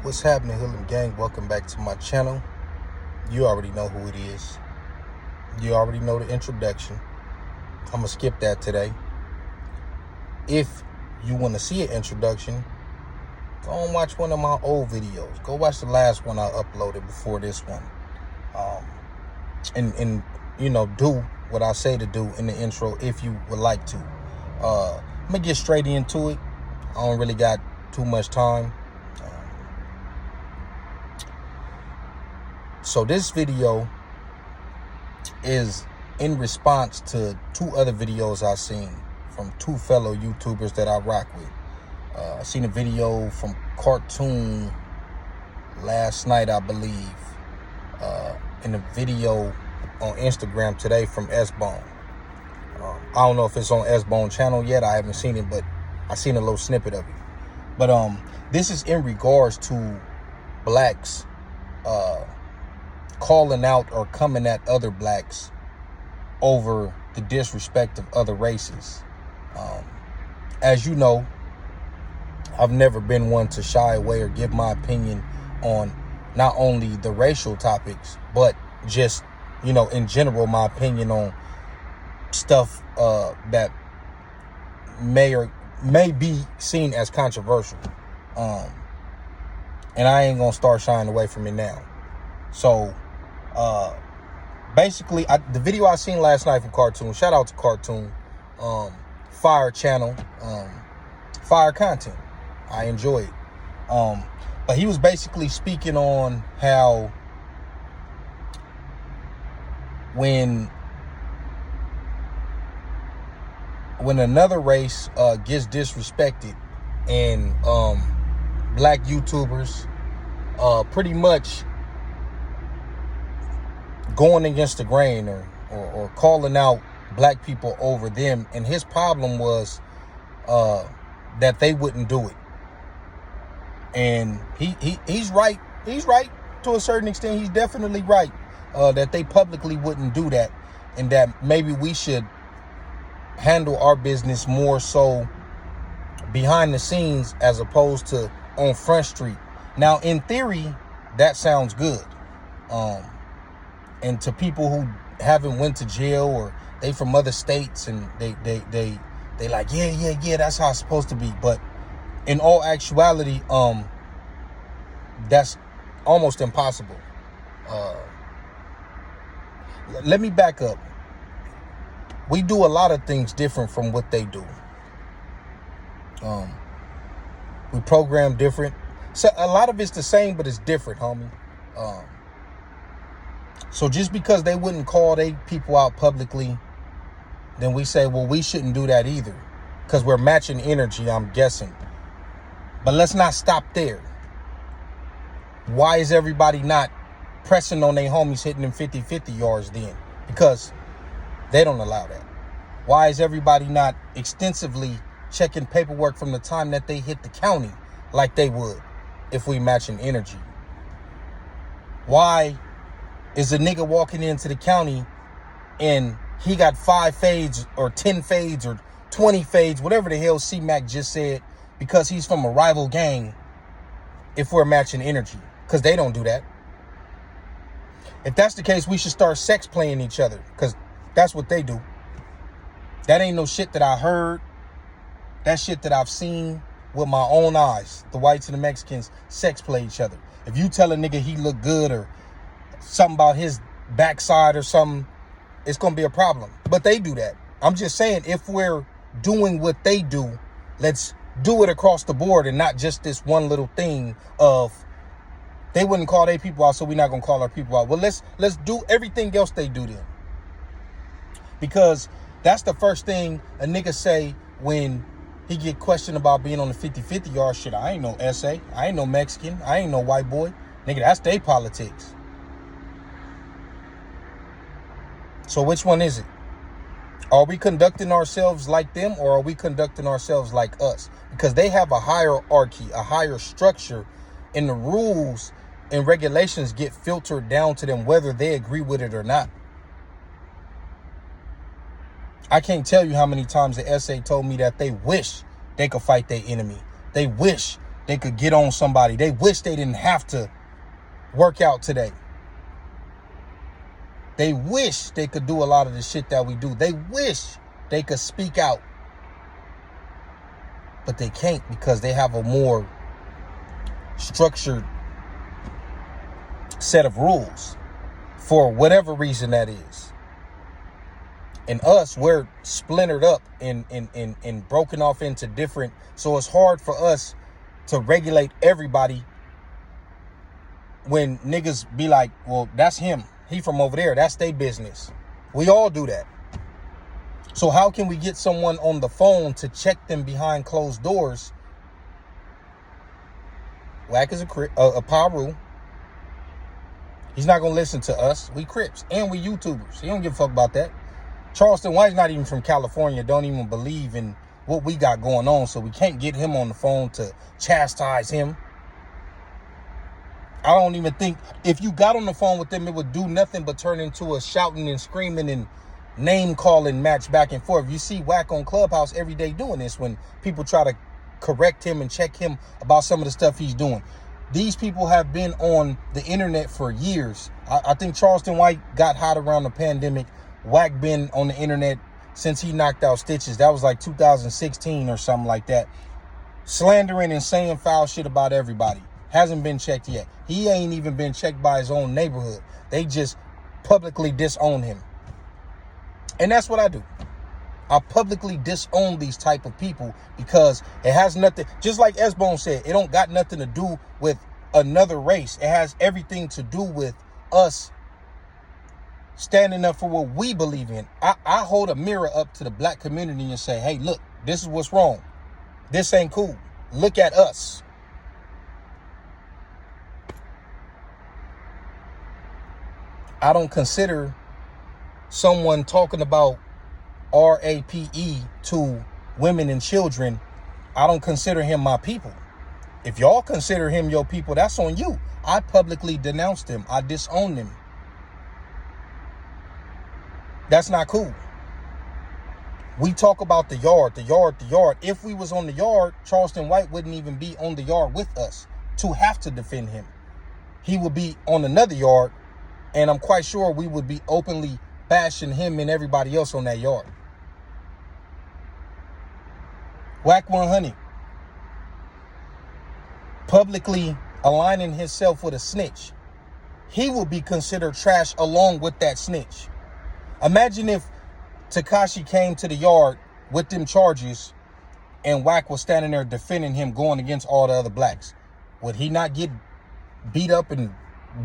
What's happening, Hoodlum Gang? Welcome back to my channel. You already know who it is. You already know the introduction. I'm going to skip that today. If you want to see an introduction, go and watch one of my old videos. Go watch the last one I uploaded before this one. And you know, do what I say to do in the intro if you would like to. I'm going to get straight into it. I don't really got too much time. So this video is in response to two other videos I've seen from two fellow YouTubers that I rock with. I seen a video from Cartoon last night, I believe, and a video on Instagram today from S-Bone. I don't know if it's on S-Bone channel yet. I haven't seen it, but I seen a little snippet of it. But this is in regards to Blaccs calling out or coming at other Blacks over the disrespect of other races. As you know, I've never been one to shy away or give my opinion on not only the racial topics, but just, you know, in general, my opinion on stuff that may be seen as controversial. And I ain't gonna start shying away from it now. So basically, the video I seen last night from Cartoon, shout out to Cartoon, fire channel, fire content. I enjoy it. But he was basically speaking on how when another race gets disrespected and black YouTubers pretty much going against the grain or calling out black people over them, and his problem was that they wouldn't do it. And he's right to a certain extent. He's definitely right that they publicly wouldn't do that, and that maybe we should handle our business more so behind the scenes as opposed to on Front Street. Now, in theory, that sounds good. And to people who haven't went to jail or they from other states and they like, yeah, that's how it's supposed to be. But in all actuality, that's almost impossible. Let me back up. We do a lot of things different from what they do. We program different. So a lot of it's the same, but it's different, homie. So just because they wouldn't call their people out publicly, then we say, well, we shouldn't do that either, because we're matching energy, I'm guessing. But let's not stop there. Why is everybody not pressing on their homies hitting them 50-50 yards then? Because they don't allow that. Why is everybody not extensively checking paperwork from the time that they hit the county like they would if we matching energy? Why is a nigga walking into the county and he got 5 fades or 10 fades or 20 fades, whatever the hell C-Mac just said, because he's from a rival gang, if we're matching energy? Because they don't do that. If that's the case, we should start sex playing each other, because that's what they do. That ain't no shit that I heard. That shit that I've seen with my own eyes. The whites and the Mexicans sex play each other. If you tell a nigga he look good or something about his backside or something, it's gonna be a problem. But they do that. I'm just saying, if we're doing what they do, let's do it across the board and not just this one little thing of they wouldn't call their people out, so we're not gonna call our people out. Well, let's do everything else they do then. Because that's the first thing a nigga say when he get questioned about being on the 50-50 yard. Shit, I ain't no SA. I ain't no Mexican. I ain't no white boy. Nigga, that's their politics. So which one is it? Are we conducting ourselves like them, or are we conducting ourselves like us? Because they have a hierarchy, a higher structure, and the rules and regulations get filtered down to them whether they agree with it or not. I can't tell you how many times the SA told me that they wish they could fight their enemy. They wish they could get on somebody. They wish they didn't have to work out today. They wish they could do a lot of the shit that we do. They wish they could speak out. But they can't because they have a more structured set of rules for whatever reason that is. And us, we're splintered up and broken off into different. So it's hard for us to regulate everybody when niggas be like, well, that's him. He from over there. That's their business. We all do that. So how can we get someone on the phone to check them behind closed doors? Wack is a Paru. He's not going to listen to us. We Crips and we YouTubers. He don't give a fuck about that. Charleston White's not even from California. Don't even believe in what we got going on. So we can't get him on the phone to chastise him. I don't even think if you got on the phone with them, it would do nothing but turn into a shouting and screaming and name calling match back and forth. You see Wack on Clubhouse every day doing this when people try to correct him and check him about some of the stuff he's doing. These people have been on the internet for years. I think Charleston White got hot around the pandemic. Wack been on the internet since he knocked out Stitches. That was like 2016 or something like that. Slandering and saying foul shit about everybody. Hasn't been checked yet. He ain't even been checked by his own neighborhood. They just publicly disown him. And that's what I do. I publicly disown these type of people because it has nothing, just like S-Bone said, it don't got nothing to do with another race. It has everything to do with us standing up for what we believe in. I hold a mirror up to the black community and say, hey, look, this is what's wrong. This ain't cool. Look at us. I don't consider someone talking about RAPE to women and children. I don't consider him my people. If y'all consider him your people, that's on you. I publicly denounced him. I disowned him. That's not cool. We talk about the yard, the yard, the yard. If we was on the yard, Charleston White wouldn't even be on the yard with us to have to defend him. He would be on another yard, and I'm quite sure we would be openly bashing him and everybody else on that yard. Wack 100. Publicly aligning himself with a snitch. He will be considered trash along with that snitch. Imagine if Tekashi came to the yard with them charges and Wack was standing there defending him going against all the other blacks. Would he not get beat up and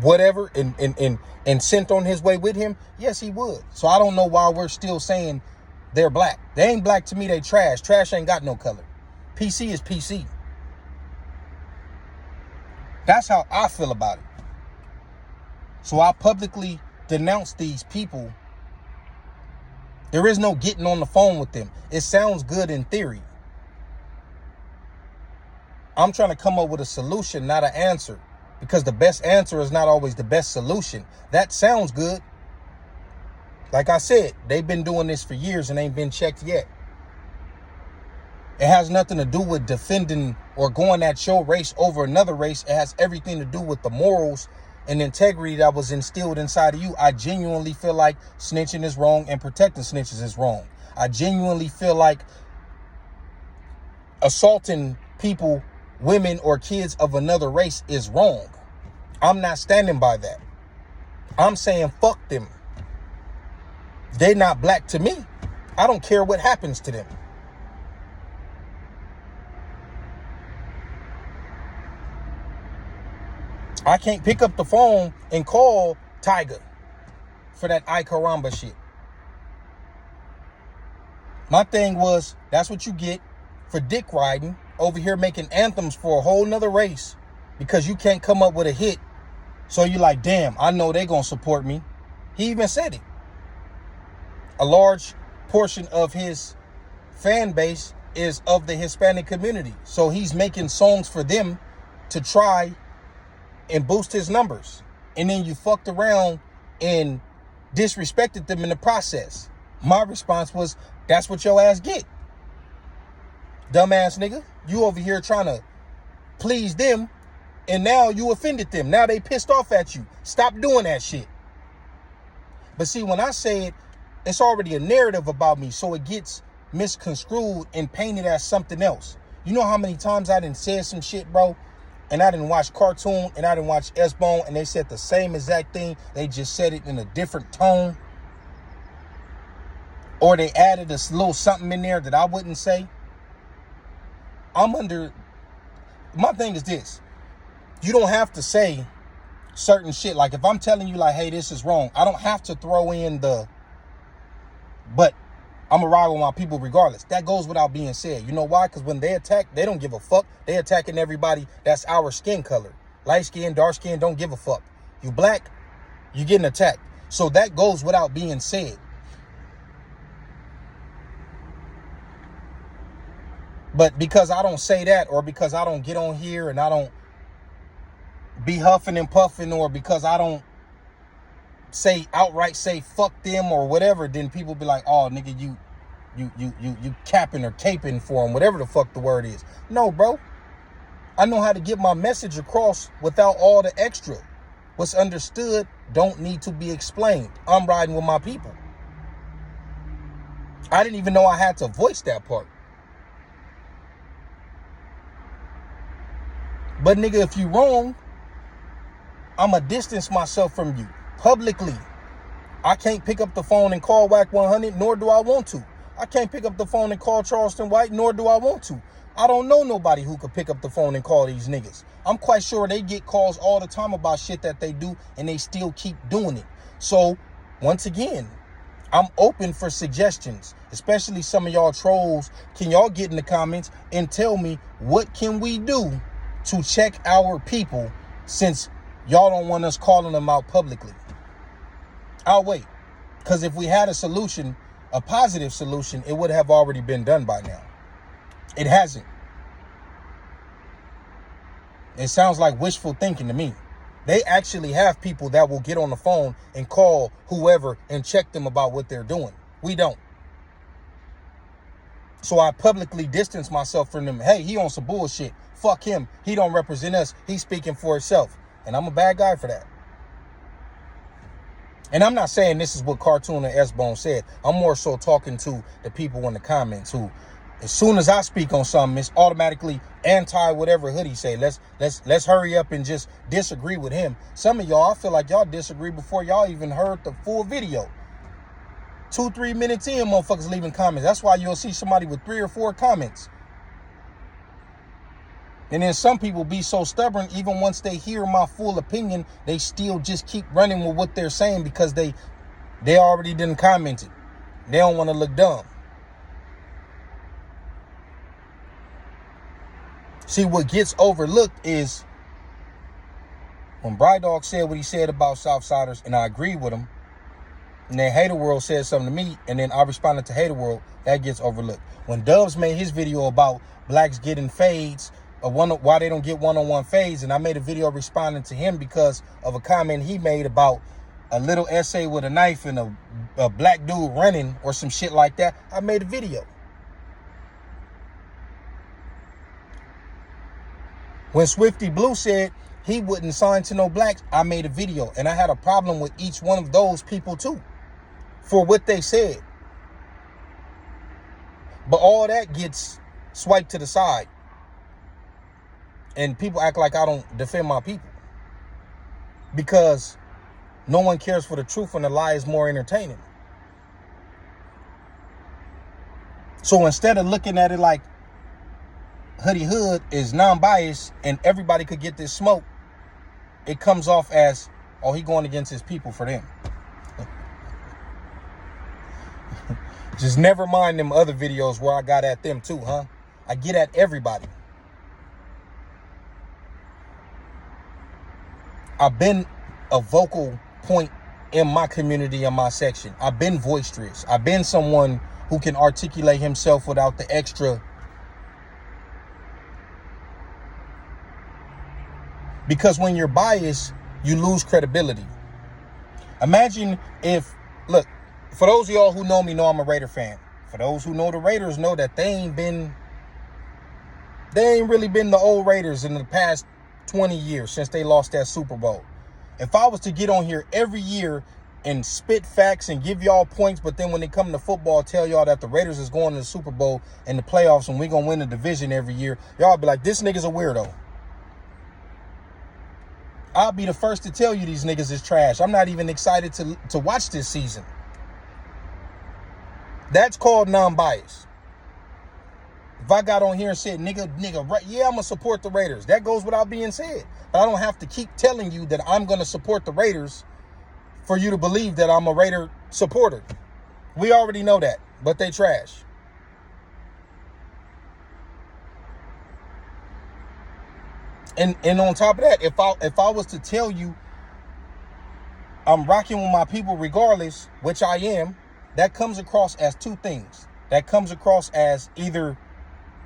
whatever and sent on his way with him? Yes, he would. So I don't know why we're still saying they're black. They ain't black to me, they trash. Trash ain't got no color. PC is PC. That's how I feel about it. So I publicly denounce these people. There is no getting on the phone with them. It sounds good in theory. I'm trying to come up with a solution, not an answer. Because the best answer is not always the best solution. That sounds good. Like I said, they've been doing this for years and ain't been checked yet. It has nothing to do with defending or going at your race over another race. It has everything to do with the morals and integrity that was instilled inside of you. I genuinely feel like snitching is wrong and protecting snitches is wrong. I genuinely feel like assaulting people, women or kids of another race is wrong. I'm not standing by that. I'm saying fuck them. They're not black to me. I don't care what happens to them. I can't pick up the phone and call Tiger for that Ay Caramba shit. My thing was, that's what you get for dick riding over here making anthems for a whole nother race because you can't come up with a hit. So you're like, damn, I know they're going to support me. He even said it. A large portion of his fan base is of the Hispanic community. So he's making songs for them to try and boost his numbers. And then you fucked around and disrespected them in the process. My response was, that's what your ass get. Dumbass nigga. You over here trying to please them, and now you offended them. Now they pissed off at you. Stop doing that shit. But see, when I say it, it's already a narrative about me, so it gets misconstrued and painted as something else. You know how many times I done said some shit, bro, and I didn't watch Cartoon and I didn't watch S-Bone, and they said the same exact thing. They just said it in a different tone. Or they added a little something in there that I wouldn't say. My thing is this. You don't have to say certain shit. Like if I'm telling you like, hey, this is wrong, I don't have to throw in but I'm a ride with my people regardless. That goes without being said. You know why? Because when they attack, they don't give a fuck. They attacking everybody that's our skin color. Light skin, dark skin, don't give a fuck. You black, you getting attacked. So that goes without being said. But because I don't say that, or because I don't get on here and I don't be huffing and puffing, or because I don't outright say fuck them or whatever, then people be like, oh nigga, you capping or caping for them, whatever the fuck the word is. No, bro. I know how to get my message across without all the extra. What's understood don't need to be explained. I'm riding with my people. I didn't even know I had to voice that part. But nigga, if you wrong, I'ma distance myself from you publicly. I can't pick up the phone and call Whack 100, nor do I want to. I can't pick up the phone and call Charleston White, nor do I want to. I don't know nobody who could pick up the phone and call these niggas. I'm quite sure they get calls all the time about shit that they do, and they still keep doing it. So, once again, I'm open for suggestions, especially some of y'all trolls. Can y'all get in the comments and tell me what can we do to check our people, since y'all don't want us calling them out publicly? I'll wait. Because if we had a solution, a positive solution, it would have already been done by now. It hasn't. It sounds like wishful thinking to me. They actually have people that will get on the phone and call whoever and check them about what they're doing. We don't. So I publicly distance myself from them. Hey, he on some bullshit. Fuck him. He don't represent us. He's speaking for himself. And I'm a bad guy for that. And I'm not saying this is what Cartoon and S-Bone said. I'm more so talking to the people in the comments who, as soon as I speak on something, it's automatically anti whatever Hoodie say. Let's hurry up and just disagree with him. Some of y'all, I feel like y'all disagree before y'all even heard the full video. 2-3 minutes in, motherfuckers leaving comments. That's why you'll see somebody with 3 or 4 comments. And then some people be so stubborn, even once they hear my full opinion, they still just keep running with what they're saying because they already didn't comment it. They don't want to look dumb. See, what gets overlooked is when Bright Dog said what he said about Southsiders, and I agree with him, and then Hater World said something to me, and then I responded to Hater World, that gets overlooked. When Dubs made his video about blacks getting fades, why they don't get one-on-one fades, and I made a video responding to him because of a comment he made about a little essay with a knife and a black dude running or some shit like that. I made a video. When Swifty Blue said he wouldn't sign to no blacks, I made a video, and I had a problem with each one of those people too for what they said. But all that gets swiped to the side. And people act like I don't defend my people. Because no one cares for the truth and the lie is more entertaining. So instead of looking at it like Hoodie Hood is non-biased and everybody could get this smoke, it comes off as, oh, he going against his people for them. Just never mind them other videos where I got at them too, huh? I get at everybody. I've been a vocal point in my community, in my section. I've been boisterous. I've been someone who can articulate himself without the extra. Because when you're biased, you lose credibility. Imagine if, look, for those of y'all who know me know I'm a Raider fan. For those who know the Raiders know that they ain't been They ain't really been the old Raiders in the past 20 years since they lost that Super Bowl. If I was to get on here every year and spit facts and give y'all points, but then when they come to football, tell y'all that the Raiders is going to the Super Bowl and the playoffs and we're going to win the division every year, y'all be like, this nigga's a weirdo. I'll be the first to tell you these niggas is trash. I'm not even excited to watch this season. That's called non-bias. If I got on here and said, nigga, right, yeah, I'm going to support the Raiders. That goes without being said. But I don't have to keep telling you that I'm going to support the Raiders for you to believe that I'm a Raider supporter. We already know that, but they trash. And on top of that, if I was to tell you I'm rocking with my people regardless, which I am, that comes across as two things. That comes across as either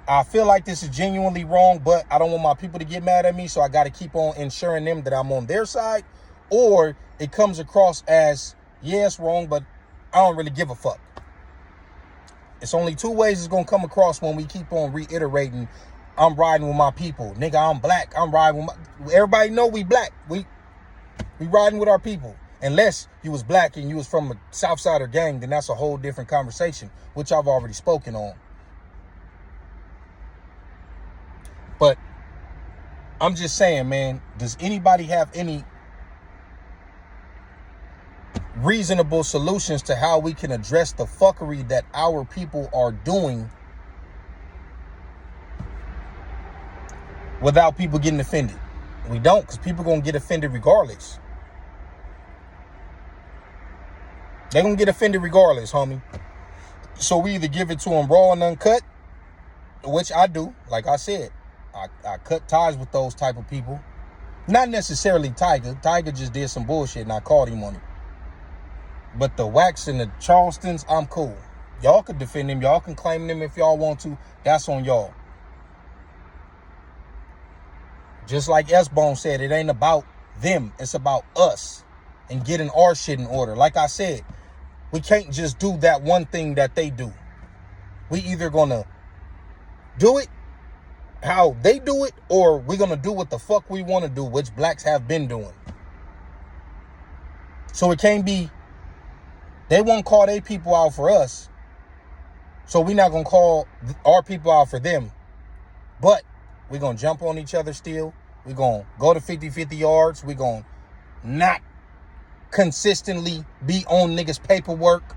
I feel like this is genuinely wrong, but I don't want my people to get mad at me, so I got to keep on ensuring them that I'm on their side. Or it comes across as, yeah, it's wrong, but I don't really give a fuck. It's only two ways it's going to come across when we keep on reiterating, I'm riding with my people. Nigga, I'm black. I'm riding with my... Everybody know we black. We riding with our people. Unless you was black and you was from a Southsider gang, then that's a whole different conversation, which I've already spoken on. But I'm just saying, man, does anybody have any reasonable solutions to how we can address the fuckery that our people are doing without people getting offended? We don't, because people going to get offended regardless. They're going to get offended regardless, homie. So we either give it to them raw and uncut, which I do. Like I said, I cut ties with those type of people. Not necessarily Tiger. Tiger just did some bullshit and I called him on it. But the Blaccs and the Charlestons, I'm cool. Y'all can defend them. Y'all can claim them if y'all want to. That's on y'all. Just like S-Bone said, it ain't about them. It's about us and getting our shit in order. Like I said, we can't just do that one thing that they do. We either gonna do it how they do it, or we're gonna do what the fuck we want to do, which Blaccs have been doing. So it can't be, they won't call their people out for us, so we're not gonna call our people out for them. But we're gonna jump on each other still. We're gonna go to 50-50 yards. We're gonna not consistently be on niggas' paperwork,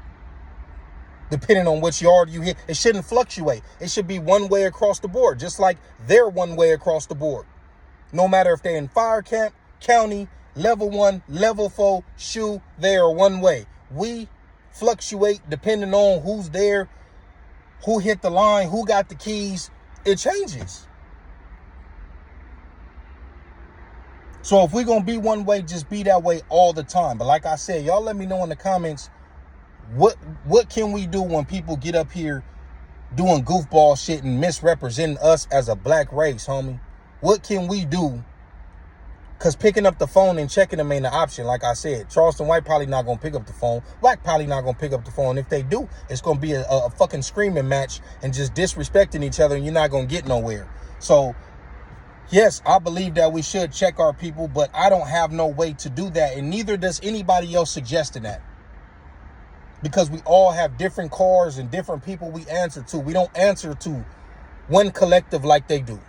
depending on which yard you hit. It shouldn't fluctuate. It should be one way across the board, just like they're one way across the board. No matter if they're in fire camp, county, level 1, level 4, shoe, they are one way. We fluctuate depending on who's there, who hit the line, who got the keys. It changes. So if we're going to be one way, just be that way all the time. But like I said, y'all let me know in the comments, what can we do when people get up here doing goofball shit and misrepresenting us as a black race, homie? What can we do? Because picking up the phone and checking them ain't an option. Like I said, Charleston White probably not going to pick up the phone. Black probably not going to pick up the phone. If they do, it's going to be a fucking screaming match and just disrespecting each other, and you're not going to get nowhere. So yes, I believe that we should check our people, but I don't have no way to do that, and neither does anybody else suggesting that. Because we all have different cars and different people we answer to. We don't answer to one collective like they do.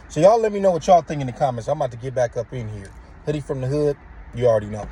So y'all let me know what y'all think in the comments. I'm about to get back up in here. Hoodie from the hood, you already know.